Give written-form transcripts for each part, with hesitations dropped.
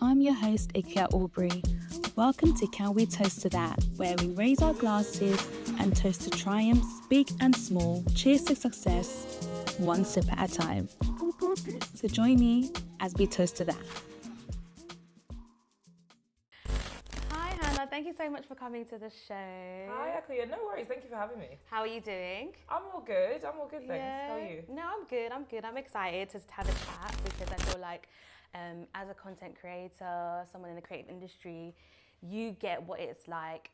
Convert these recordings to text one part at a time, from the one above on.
I'm your host, Ikia Aubrey. Welcome to Can We Toast to That, where we raise our glasses and toast to triumphs, big and small. Cheers to success, one sip at a time. So join me as we toast to that. Hi Hannah, thank you so much for coming to the show. Hi Aklia, no worries, thank you for having me. How are you doing? I'm all good, thanks. How are you? No, I'm good. I'm excited to have a chat because I feel like as a content creator, someone in the creative industry, you get what it's like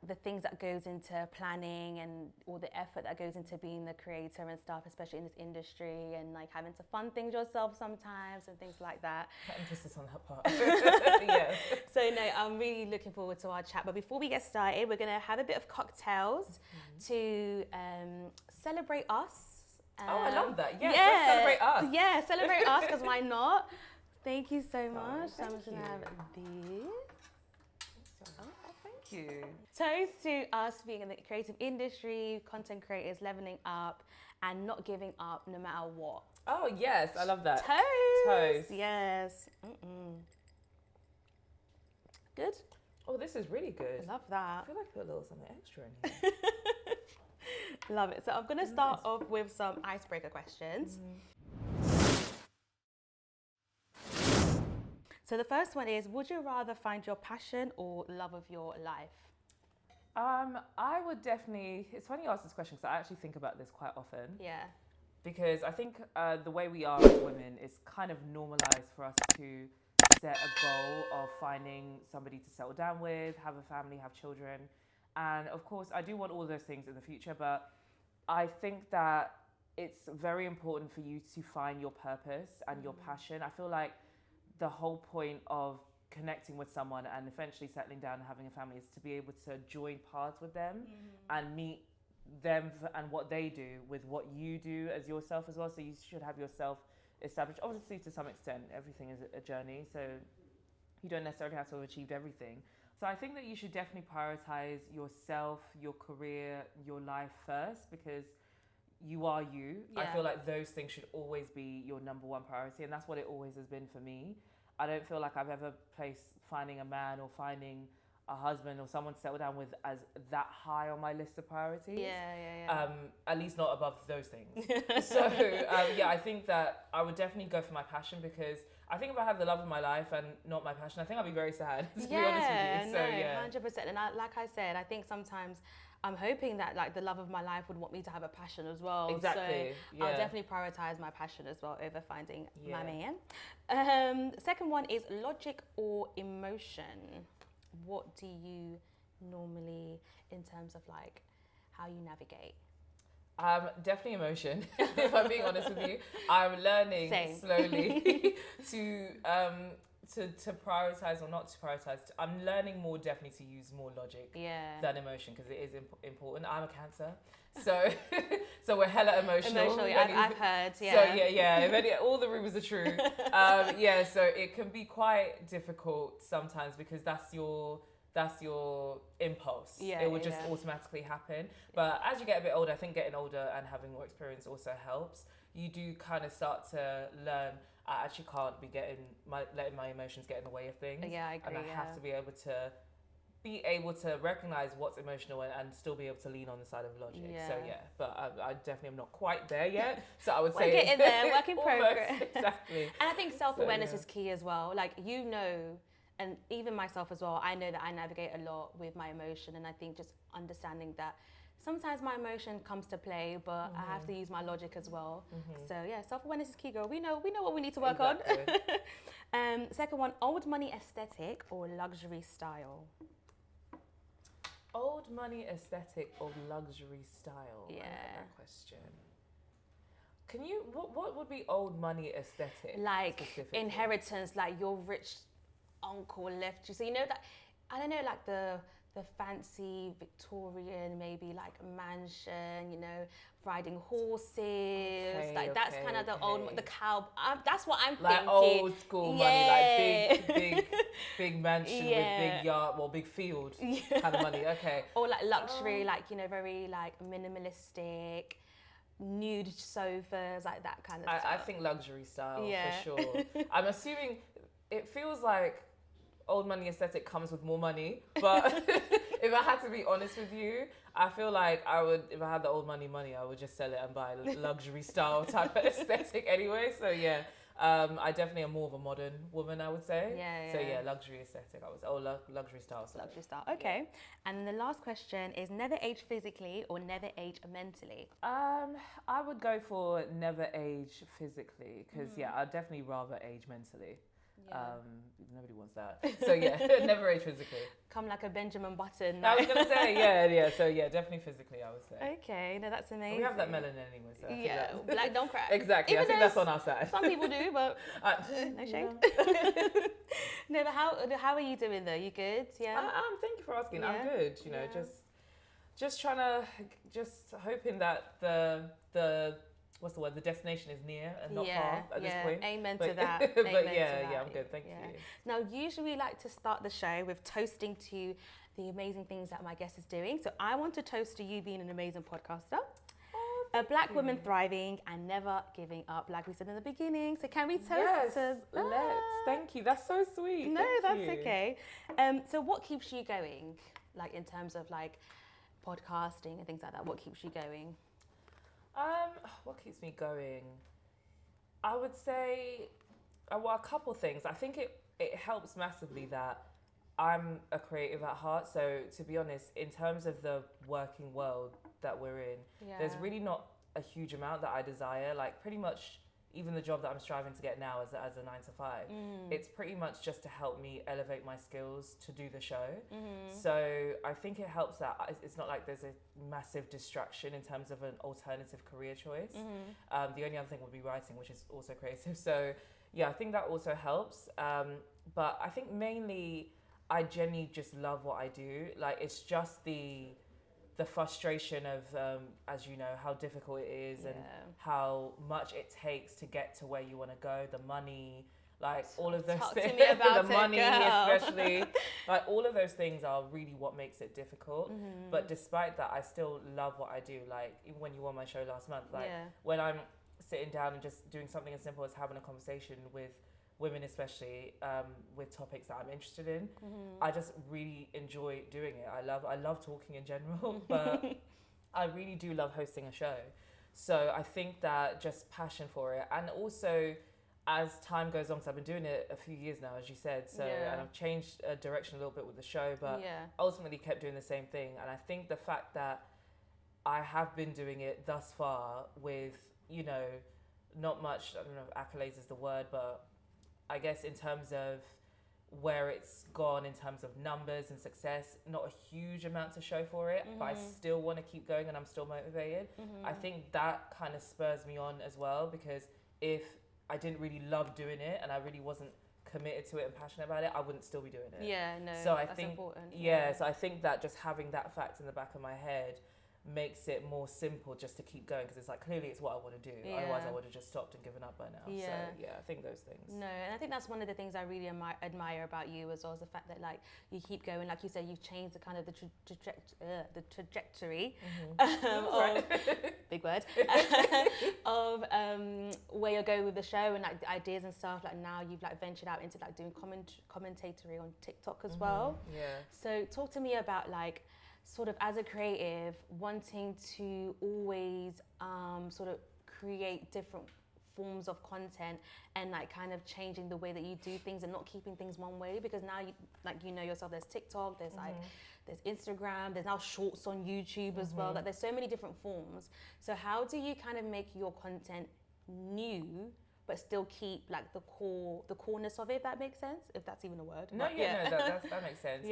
the things that goes into planning and all the effort that goes into being the creator and stuff, especially in this industry, and like having to fund things yourself sometimes and things like that. Emphasis on that part. Yeah. So no, I'm really looking forward to our chat. But before we get started, we're going to have a bit of cocktails to celebrate us. I love that. Yes, let's celebrate us. Yeah, celebrate us, because why not? Thank you so much. Thank I'm just going to have these. Thank you. Toast to us being in the creative industry, content creators leveling up and not giving up no matter what. Oh yes, I love that. Toast. Yes. Good. Oh, this is really good. I love that. I feel like I put a little something extra in here. Love it. So I'm going to start off with some icebreaker questions. So the first one is, would you rather find your passion or love of your life? I would definitely, it's funny you ask this question because I actually think about this quite often. Yeah. Because I think the way we are as women is kind of normalized for us to set a goal of finding somebody to settle down with, have a family, have children. And of course, I do want all those things in the future, but I think that it's very important for you to find your purpose and your passion. I feel like the whole point of connecting with someone and eventually settling down and having a family is to be able to join paths with them and meet them and what they do with what you do as yourself as well. So you should have yourself established. Obviously, to some extent, everything is a journey, so you don't necessarily have to have achieved everything. So I think that you should definitely prioritize yourself, your career, your life first, because you are you. Yeah. I feel like those things should always be your number one priority, and that's what it always has been for me. I don't feel like I've ever placed finding a man or finding a husband or someone to settle down with as that high on my list of priorities. At least not above those things. So I think that I would definitely go for my passion, because I think if I had the love of my life and not my passion, I think I'd be very sad, to be honest with you. So 100%. And like I said, I think sometimes I'm hoping that like the love of my life would want me to have a passion as well. Exactly. So I'll definitely prioritize my passion as well over finding my man. Second one is logic or emotion. What do you normally, in terms of like how you navigate? Definitely emotion. If I'm being honest with you, I'm learning slowly to prioritize or not to prioritize. I'm learning more definitely to use more logic than emotion, because it is important. I'm a Cancer, so we're hella emotional. I've heard. So if all the rumors are true. So it can be quite difficult sometimes, because that's your impulse. It would just automatically happen. But as you get a bit older, I think getting older and having more experience also helps. You do kind of start to learn, I actually can't be letting my emotions get in the way of things. Yeah, I agree. And I have to be able to recognize what's emotional and still be able to lean on the side of logic. So but I definitely am not quite there yet. So I would say we're getting there, work in progress. Exactly. And I think self-awareness is key as well. Like, you know, and even myself as well, I know that I navigate a lot with my emotion, and I think just understanding that sometimes my emotion comes to play, but I have to use my logic as well. So self-awareness is key, girl. We know what we need to work on. Second one, old money aesthetic or luxury style? Old money aesthetic or luxury style? I love that question. Can you, what would be old money aesthetic? Like inheritance, like your rich uncle left you. So you know that, I don't know, like the fancy Victorian, maybe like mansion, you know, riding horses, that's kind of the old, the cow. That's what I'm like thinking. Like old school money, like big mansion with big yard, big field kind of money. Okay. Or like luxury, like, you know, very like minimalistic, nude sofas, like that kind of stuff. I think luxury style for sure. I'm assuming it feels like old money aesthetic comes with more money, but if I had to be honest with you, I feel like I would, if I had the old money, I would just sell it and buy luxury style type of aesthetic anyway. So yeah, I definitely am more of a modern woman, I would say. Yeah. So yeah, luxury aesthetic. Luxury style. Sorry. Luxury style. Okay. Yeah. And the last question is never age physically or never age mentally? I would go for never age physically because I'd definitely rather age mentally. Yeah. Nobody wants that. So yeah, never age physically. Come like a Benjamin Button. I was gonna say yeah. So yeah, definitely physically, I would say. Okay, no, that's amazing. We have that melanin anyway, so yeah, black don't crack. Exactly. I think that's on our side. Some people do, but no shade. No, but how are you doing though? You good? Yeah. Thank you for asking. I'm good. You know, just trying to, just hoping that the what's the word? The destination is near and not far at this point. Amen to that. I'm good. Thank you. Now, usually we like to start the show with toasting to the amazing things that my guest is doing. So I want to toast to you being an amazing podcaster, a black woman thriving and never giving up, like we said in the beginning. So can we toast to that? Let's. Thank you. That's so sweet. No, that's okay. So what keeps you going, like in terms of like podcasting and things like that? What keeps you going? What keeps me going? I would say, a couple things. I think it helps massively that I'm a creative at heart. So to be honest, in terms of the working world that we're in, there's really not a huge amount that I desire. Like pretty much even the job that I'm striving to get now as a 9 to 5, it's pretty much just to help me elevate my skills to do the show. So I think it helps that it's not like there's a massive distraction in terms of an alternative career choice. The only other thing would be writing, which is also creative. So yeah, I think that also helps. But I think mainly I genuinely just love what I do. Like it's just the frustration of, as you know, how difficult it is and how much it takes to get to where you want to go, the money, like all of those things, the money especially, like all of those things are really what makes it difficult. But despite that, I still love what I do. Like even when you were on my show last month, like when I'm sitting down and just doing something as simple as having a conversation with women, especially with topics that I'm interested in, I just really enjoy doing it. I love talking in general, but I really do love hosting a show. So I think that just passion for it, and also as time goes on, because I've been doing it a few years now, as you said, so and I've changed direction a little bit with the show, but ultimately kept doing the same thing. And I think the fact that I have been doing it thus far with, you know, not much, I don't know if accolades is the word, but I guess in terms of where it's gone in terms of numbers and success, not a huge amount to show for it, but I still want to keep going and I'm still motivated. I think that kind of spurs me on as well, because if I didn't really love doing it and I really wasn't committed to it and passionate about it, I wouldn't still be doing it. Yeah, no, so I that's think, important. So I think that just having that fact in the back of my head makes it more simple just to keep going, because it's like clearly it's what I want to do, otherwise I would have just stopped and given up by now. So yeah, I think those things. No, and I think that's one of the things I really admire about you as well, is the fact that like you keep going, like you said, you've changed the kind of the trajectory of big word of where you're going with the show and like the ideas and stuff. Like now you've like ventured out into like doing commentatory on TikTok as well. So talk to me about like sort of as a creative wanting to always sort of create different forms of content and like kind of changing the way that you do things and not keeping things one way, because now you, like, you know yourself, there's TikTok, there's like there's Instagram, there's now shorts on YouTube as well, like there's so many different forms. So how do you kind of make your content new but still keep like the coreness of it, if that makes sense, if that's even a word? No, that makes sense.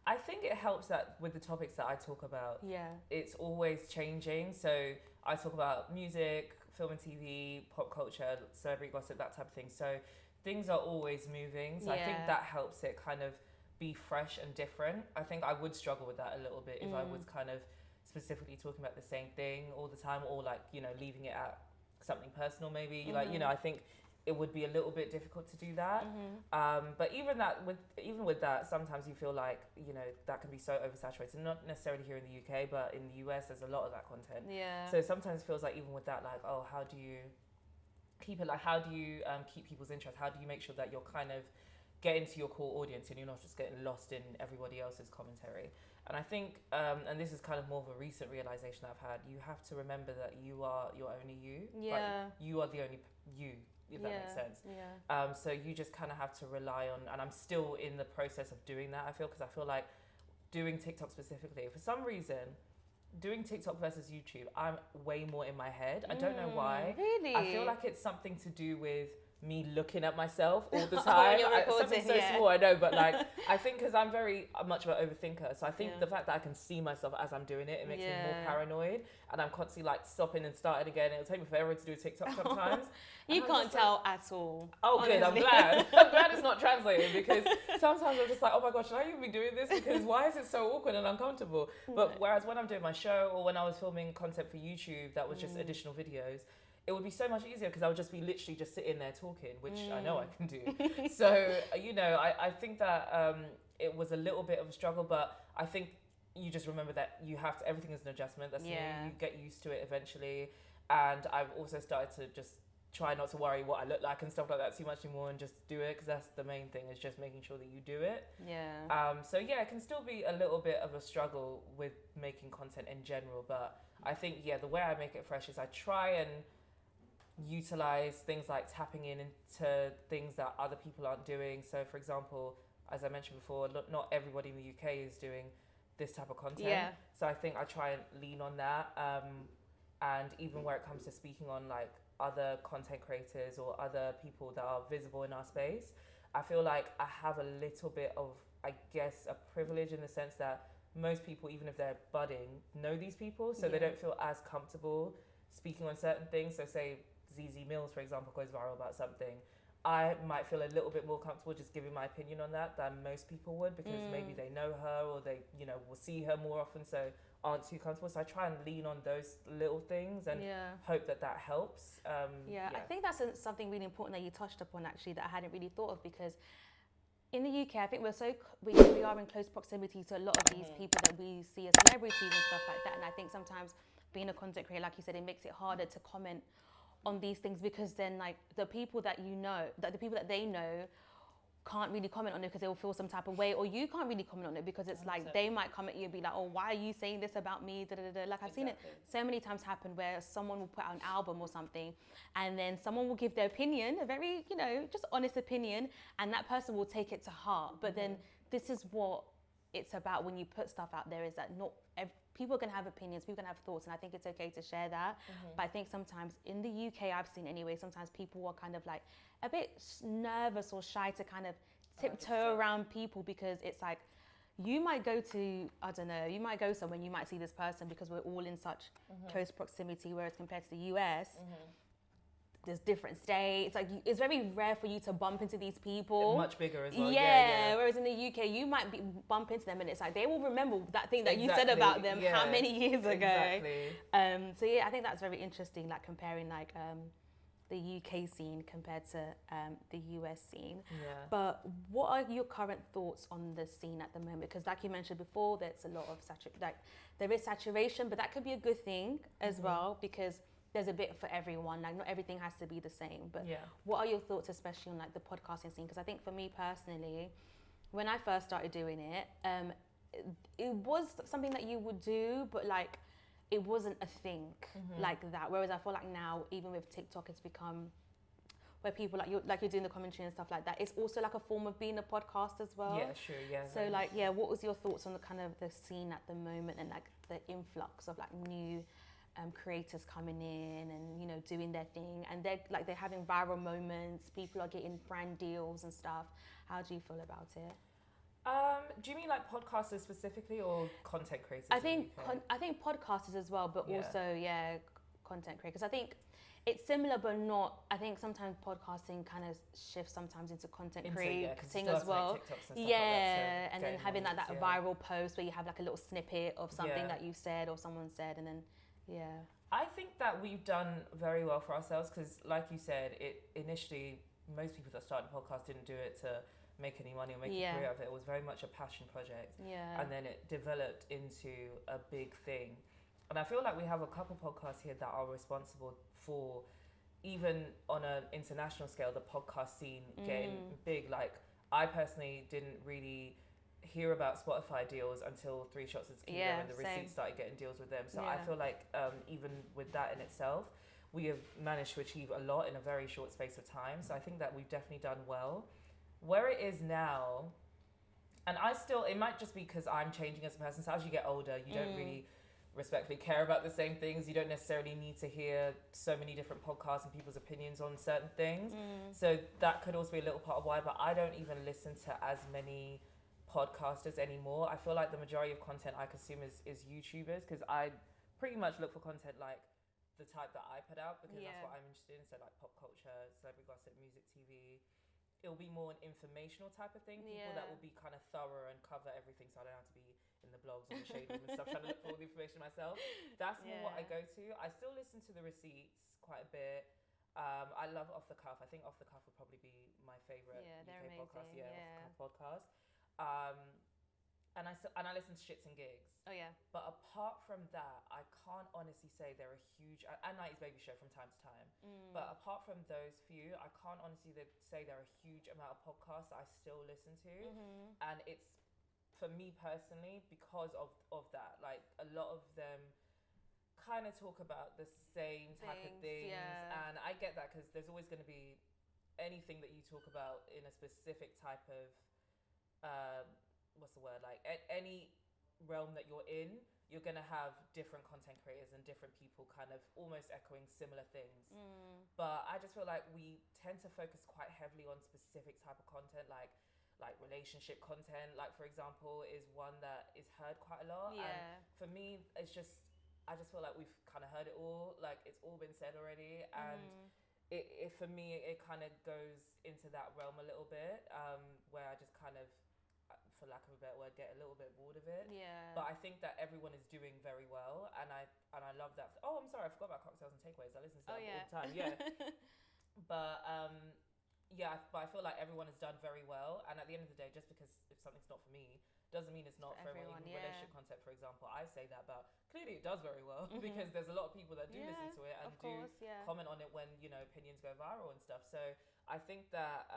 I think it helps that with the topics that I talk about, it's always changing. So I talk about music, film and TV, pop culture, celebrity gossip, that type of thing. So things are always moving. So I think that helps it kind of be fresh and different. I think I would struggle with that a little bit if I was kind of specifically talking about the same thing all the time, or like, you know, leaving it at something personal maybe. Like, you know, I think it would be a little bit difficult to do that. But even with that, sometimes you feel like, you know, that can be so oversaturated, not necessarily here in the UK, but in the US, there's a lot of that content. So sometimes it feels like even with that, like, oh, how do you keep it like, how do you keep people's interest? How do you make sure that you're kind of getting to your core audience and you're not just getting lost in everybody else's commentary? And I think, and this is kind of more of a recent realization that I've had, you have to remember that you are your only you. Yeah. Like, you are the only you, if that makes sense. Yeah. So you just kind of have to rely on, and I'm still in the process of doing that, I feel, because I feel like doing TikTok specifically, for some reason, doing TikTok versus YouTube, I'm way more in my head. I don't know why. Really? I feel like it's something to do with me looking at myself all the time. Something so small, I know, but like, I think because I'm very much of an overthinker, so I think the fact that I can see myself as I'm doing it, it makes me more paranoid, and I'm constantly like stopping and starting again. It'll take me forever to do TikTok sometimes. You can't tell at all. Oh, honestly. Good. I'm glad. I'm glad it's not translating, because sometimes I'm just like, oh my gosh, should I even be doing this? Because why is it so awkward and uncomfortable? But whereas when I'm doing my show, or when I was filming content for YouTube that was just additional videos, it would be so much easier because I would just be literally just sitting there talking, which I know I can do. So, you know, I think that it was a little bit of a struggle, but I think you just remember that you have to, everything is an adjustment. That's new. You get used to it eventually. And I've also started to just try not to worry what I look like and stuff like that too much anymore, and just do it, because that's the main thing, is just making sure that you do it. So yeah, it can still be a little bit of a struggle with making content in general, but I think, the way I make it fresh is I try and utilize things like tapping into things that other people aren't doing. So for example, as I mentioned before, not everybody in the UK is doing this type of content. So I think I try and lean on that, and even where it comes to speaking on like other content creators or other people that are visible in our space, I feel like I have a little bit of, I guess, a privilege, in the sense that most people, even if they're budding, know these people, so they don't feel as comfortable speaking on certain things. So say ZZ Mills, for example, goes viral about something, I might feel a little bit more comfortable just giving my opinion on that than most people would, because maybe they know her, or they, you know, will see her more often, so aren't too comfortable. So I try and lean on those little things and hope that that helps. I think that's something really important that you touched upon, actually, that I hadn't really thought of, because in the UK, I think we are in close proximity to a lot of these people that we see as celebrities and stuff like that. And I think sometimes being a content creator, like you said, it makes it harder to comment on these things, because then like the people that you know, that the people that they know can't really comment on it because they will feel some type of way, or you can't really comment on it because it's 100%. Like they might come at you and be like, oh, why are you saying this about me? Da, da, da. Like I've seen it so many times happen where someone will put out an album or something, and then someone will give their opinion, a very, you know, just honest opinion, and that person will take it to heart. But then this is what it's about when you put stuff out there, is that not people can have opinions, people can have thoughts, and I think it's okay to share that. But I think sometimes in the UK, I've seen anyway, sometimes people are kind of like a bit nervous or shy to kind of tiptoe 100%. Around people, because it's like, you might go to, I don't know, you might go somewhere and you might see this person because we're all in such close proximity, whereas compared to the US, there's different states. Like it's very rare for you to bump into these people. Much bigger as well. Yeah. Whereas in the UK, you might bump into them, and it's like they will remember that thing that you said about them how many years ago. Exactly. So yeah, I think that's very interesting. Like comparing like the UK scene compared to the US scene. But what are your current thoughts on the scene at the moment? Because like you mentioned before, there's a lot of there is saturation, but that could be a good thing as well, because there's a bit for everyone. Like not everything has to be the same. But what are your thoughts, especially on like the podcasting scene? Because I think for me personally, when I first started doing it, it was something that you would do, but like it wasn't a thing like that. Whereas I feel like now, even with TikTok, it's become where people you're doing the commentary and stuff like that. It's also like a form of being a podcast as well. Yeah, sure, yeah. So like, what was your thoughts on the kind of the scene at the moment, and like the influx of like new creators coming in and, you know, doing their thing, and they're having viral moments, people are getting brand deals and stuff. How do you feel about it? Do you mean like podcasters specifically, or content creators? I think podcasters as well, but also content creators. I think it's similar, but not. I think sometimes podcasting kind of shifts sometimes into content creating as well. And then having like that viral post where you have like a little snippet of something that you said or someone said, and then I think that we've done very well for ourselves, because like you said, it initially, most people that started a podcast didn't do it to make any money or make a career of it. It was very much a passion project, and then it developed into a big thing. And I feel like we have a couple podcasts here that are responsible for even on an international scale, the podcast scene getting big. Like, I personally didn't really hear about Spotify deals until Three Shots of Tequila and the Receipts started getting deals with them. So I feel like even with that in itself, we have managed to achieve a lot in a very short space of time. So I think that we've definitely done well. Where it is now, and it might just be because I'm changing as a person. So as you get older, you don't really respectfully care about the same things. You don't necessarily need to hear so many different podcasts and people's opinions on certain things. So that could also be a little part of why, but I don't even listen to as many podcasters anymore. I feel like the majority of content I consume is YouTubers, because I pretty much look for content like the type that I put out, because that's what I'm interested in. So like pop culture, celebrity gossip, music, TV. It'll be more an informational type of thing. People that will be kind of thorough and cover everything, so I don't have to be in the blogs and the shade room and stuff trying to look for all the information myself. That's more what I go to. I still listen to the Receipts quite a bit. I love Off the Cuff. I think Off the Cuff would probably be my favorite UK podcast. Off the Cuff podcast. And I listen to Shits and Gigs. Oh yeah. But apart from that, I can't honestly say they're a huge, and 90s Baby Show from time to time. But apart from those few, I can't honestly say there are a huge amount of podcasts that I still listen to. And it's, for me personally, because of that. Like, a lot of them kind of talk about the same type of things. And I get that, because there's always going to be anything that you talk about in a specific type of what's the word, like any realm that you're in, you're going to have different content creators and different people kind of almost echoing similar things. But I just feel like we tend to focus quite heavily on specific type of content, like relationship content, like for example, is one that is heard quite a lot. And for me, I just feel like we've kind of heard it all, like it's all been said already. And it for me, it kind of goes into that realm a little bit, where I just kind of, for lack of a better word, get a little bit bored of it. But I think that everyone is doing very well, and I love that. Oh, I'm sorry, I forgot about Cocktails and Takeaways. I listen to that all the time. But but I feel like everyone has done very well, and at the end of the day, just because if something's not for me doesn't mean it's not for everyone. Even relationship content, for example, I say that, but clearly it does very well, because there's a lot of people that do listen to it and comment on it when, you know, opinions go viral and stuff. So I think that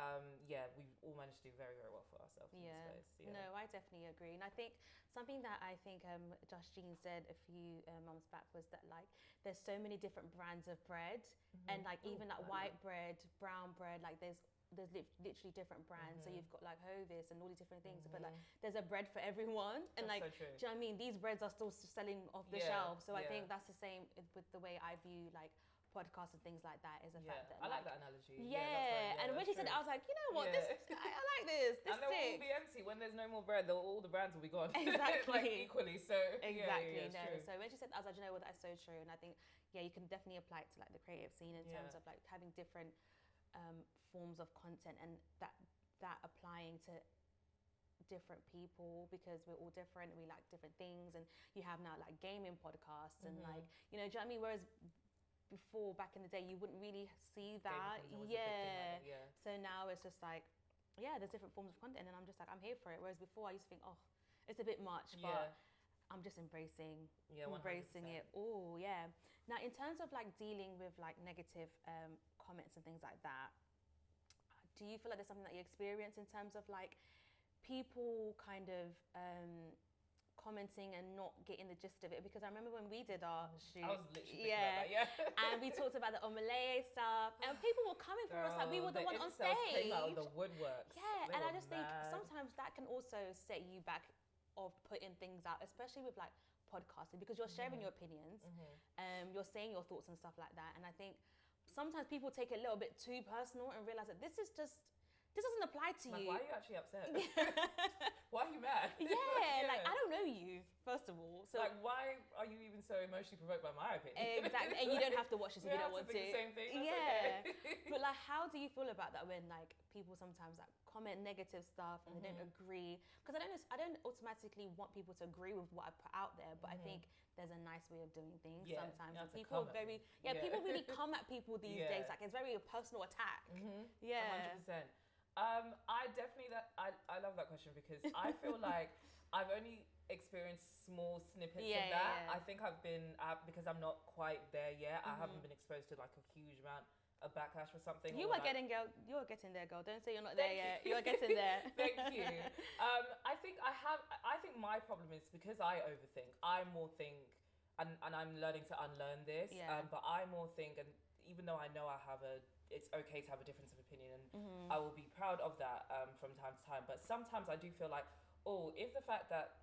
we've all managed to do very, very well for ourselves in this space. No, I definitely agree. And I think something that I think Josh Jean said a few months back was that, like, there's so many different brands of bread, and like even like white bread, brown bread, like there's literally different brands. So you've got like Hovis and all these different things, but like there's a bread for everyone. And that's like, so true. Do you know what I mean? These breads are still selling off the shelves. So I think that's the same with the way I view like podcasts and things like that, is the fact that I like that analogy. And when she said it, I was like, you know what, this I like this. This and they'll all be empty when there's no more bread. All the brands will be gone. Exactly. Like equally. So exactly. True. So when she said, I was like, you know what, that's so true. And I think you can definitely apply it to like the creative scene in terms of like having different forms of content, and that applying to different people, because we're all different, we like different things. And you have now like gaming podcasts and like, you know, do you know what I mean? Whereas before, back in the day, you wouldn't really see that. So now it's just like, there's different forms of content, and I'm just like, I'm here for it. Whereas before I used to think, oh, it's a bit much, but I'm just embracing it. Oh yeah. Now in terms of like dealing with like negative comments and things like that, do you feel like there's something that you experience in terms of like people kind of commenting and not getting the gist of it? Because I remember when we did our shoot, I was literally about that, and we talked about the omelette stuff, and people were coming for us like we were the one on stage. Came out of the woodwork. And I just think sometimes that can also set you back of putting things out, especially with like podcasting, because you're sharing your opinions, you're saying your thoughts and stuff like that. And I think sometimes people take it a little bit too personal and realize that this doesn't apply to you. Why are you actually upset? Why are you mad? Like, I don't know you, first of all. So like, why are you even so emotionally provoked by my opinion? Exactly. And you don't have to watch this if you don't want to. The same thing. That's okay. But like, how do you feel about that when like people sometimes like comment negative stuff and they don't agree? Because I don't automatically want people to agree with what I put out there, but I think there's a nice way of doing things sometimes. And people are very people really come at people these days. Like, it's very a personal attack. 100%. I definitely I love that question, because I feel like I've only experienced small snippets of that. I think I've been because I'm not quite there yet. I haven't been exposed to like a huge amount a backlash for something. You or were like, getting there, girl. Don't say you're not there yet. You're getting there. Thank you. I think my problem is because I overthink. I more think, and I'm learning to unlearn this. Yeah. But I more think, and even though I know it's okay to have a difference of opinion, and I will be proud of that from time to time. But sometimes I do feel like, if the fact that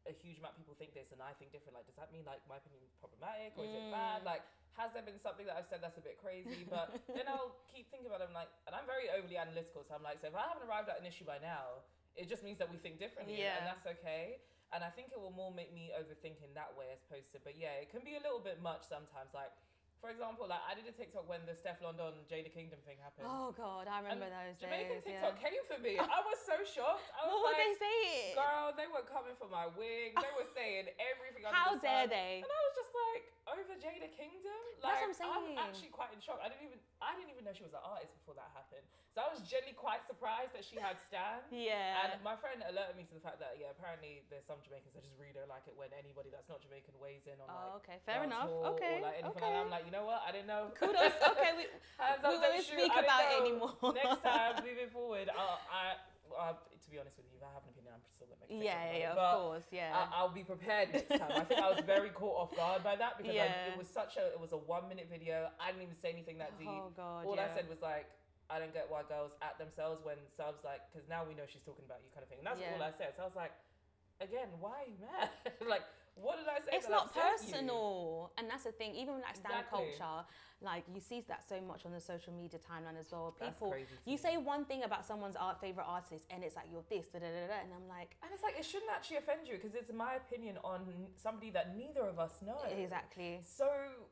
a huge amount of people think this and I think different, like, does that mean like my opinion is problematic or is it bad? Like, has there been something that I've said that's a bit crazy? But then I'll keep thinking about it. I'm like, and I'm very overly analytical, so I'm like, so if I haven't arrived at an issue by now, it just means that we think differently, and that's okay. And I think it will more make me overthink in that way as opposed to, but yeah, it can be a little bit much sometimes. Like, for example, like I did a TikTok when the Steph London Jada Kingdom thing happened. Oh God, I remember those Jamaican days. TikTok came for me. I was so shocked. I was What were like, they saying? Girl, they were coming for my wig. They were saying everything. How under the dare sun. they? And I was just like, over Jada Kingdom? Like, That's what I'm saying. I'm actually quite in shock. I didn't even know she was an artist before that happened. So I was genuinely quite surprised that she had stans. Yeah. And my friend alerted me to the fact that apparently there's some Jamaicans that just really don't like it when anybody that's not Jamaican weighs in on okay, fair enough. or Okay, like anything okay. like that. I'm like, you know what? I didn't know. Kudos. Okay, we won't speak about it anymore. Next time, moving forward, to be honest with you, if I have an opinion, I'm still gonna make a TikTok about it. Of But course, yeah. I'll be prepared next time. I think I was very caught off guard by that because it was a 1 minute video. I didn't even say anything that deep. Oh God, All I said was like, I don't get why girls at themselves when subs like, because now we know she's talking about you kind of thing. And that's all I said. So I was like, again, why are you mad? Like, what did I say? It's not personal, and that's the thing. Even like stan culture, like you see that so much on the social media timeline as well. People, you say one thing about someone's favorite artist, and it's like you're this, and I'm like, and it's like it shouldn't actually offend you because it's my opinion on somebody that neither of us know. Exactly. So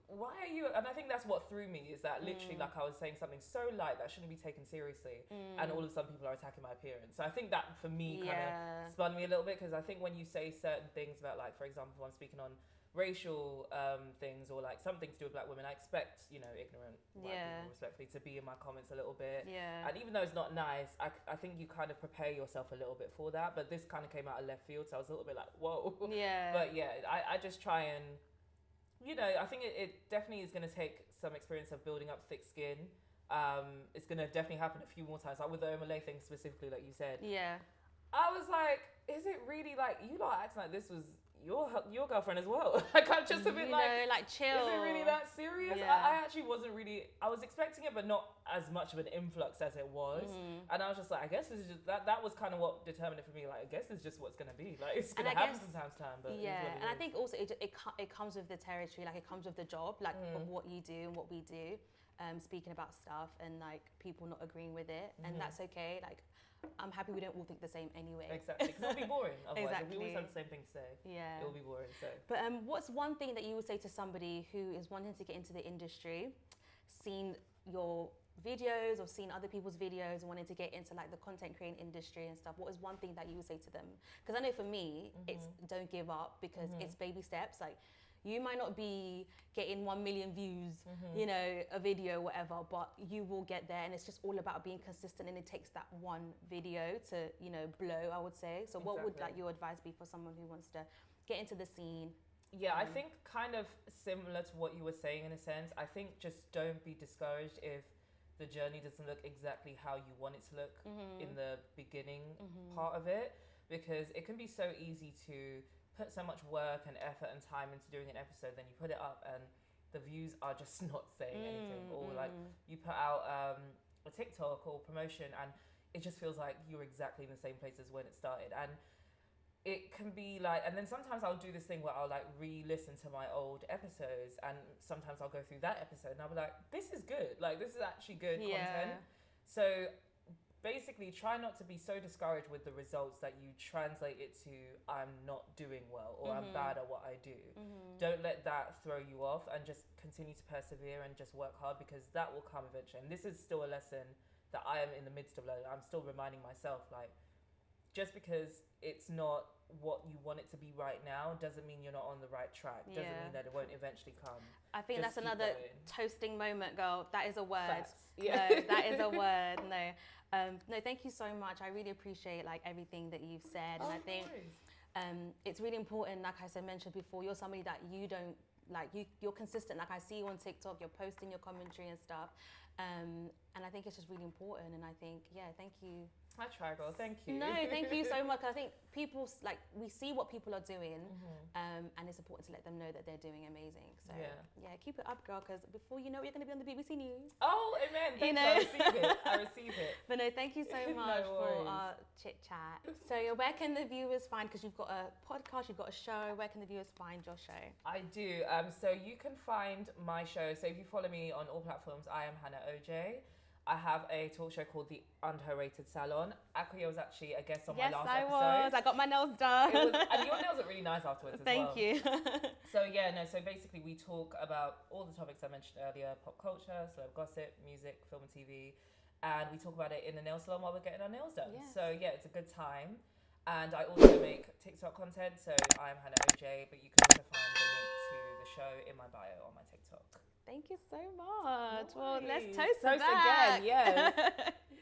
why are you? And I think that's what threw me is that literally, like I was saying something so light that shouldn't be taken seriously, and all of a sudden people are attacking my appearance. So I think that for me kind of spun me a little bit because I think when you say certain things about, like, for example, if I'm speaking on racial things or like something to do with black women, I expect, ignorant white people, respectfully, to be in my comments a little bit. Yeah. And even though it's not nice, I think you kind of prepare yourself a little bit for that. But this kind of came out of left field, so I was a little bit like, whoa. Yeah. But yeah, I just try and, I think it definitely is going to take some experience of building up thick skin. It's going to definitely happen a few more times, like with the Omale thing specifically, like you said. Yeah. I was like, is it really like, you lot acting like this was your girlfriend as well? Like, I'm just a bit like chill. Is it really that serious? Yeah. I actually wasn't really, I was expecting it, but not as much of an influx as it was. And I was just like, I guess this is just, that was kind of what determined it for me. Like, I guess it's just what's going to be. Like, it's going to happen from time to time, but and I think also it comes with the territory, like it comes with the job, like of what you do and what we do. Speaking about stuff and like people not agreeing with it, and that's okay. Like, I'm happy we don't all think the same anyway. Exactly, because it'll be boring otherwise. Exactly. If we always have the same thing to say, it'll be boring. So, but what's one thing that you would say to somebody who is wanting to get into the industry, seen your videos or seen other people's videos and wanting to get into like the content creating industry and stuff? What is one thing that you would say to them? Because I know for me, it's don't give up, because it's baby steps. Like, you might not be getting 1 million views, a video, whatever, but you will get there. And it's just all about being consistent. And it takes that one video to, blow, I would say. So what would like your advice be for someone who wants to get into the scene? Yeah, I think kind of similar to what you were saying in a sense. I think just don't be discouraged if the journey doesn't look exactly how you want it to look in the beginning part of it, because it can be so easy to put so much work and effort and time into doing an episode, then you put it up and the views are just not saying anything. Or like you put out a TikTok or promotion and it just feels like you're exactly in the same place as when it started. And it can be like, and then sometimes I'll do this thing where I'll like re-listen to my old episodes, and sometimes I'll go through that episode and I'll be like, this is good. Like, this is actually good content. So basically, try not to be so discouraged with the results that you translate it to I'm not doing well or I'm bad at what I do. Don't let that throw you off, and just continue to persevere and just work hard, because that will come eventually. And this is still a lesson that I am in the midst of learning. I'm still reminding myself, like, just because it's not what you want it to be right now doesn't mean you're not on the right track. Doesn't mean that it won't eventually come. I think Just that's another going. toasting moment, girl. That is a word. Facts. Yeah. No, that is a word. No, thank you so much. I really appreciate like everything that you've said, and I think it's really important. Like I said, mentioned before, you're somebody that you don't like you're consistent. Like I see you on TikTok, you're posting your commentary and stuff. And I think it's just really important. And I think, thank you. I try, girl. Thank you. No, thank you so much. I think people, like, we see what people are doing, and it's important to let them know that they're doing amazing. So, keep it up, girl, because before you know it, you're going to be on the BBC News. Oh, amen. Thank you. I receive it. But no, thank you so much for our chit chat. So, where can the viewers find, because you've got a podcast, you've got a show, where can the viewers find your show? I do. So you can find my show. So if you follow me on all platforms, I am Hannahoj. I have a talk show called The Underrated Salon. Akuya was actually a guest on my last episode. Yes, I was. I got my nails done. And your nails look really nice afterwards as well. Thank you. So so basically we talk about all the topics I mentioned earlier: pop culture, celeb gossip, music, film and TV. And we talk about it in the nail salon while we're getting our nails done. Yes. So it's a good time. And I also make TikTok content. So I'm Hannahoj, but you can also find the link to the show in my bio on my TikTok. Thank you so much. No well, let's worries. toast Toast back. again, yes.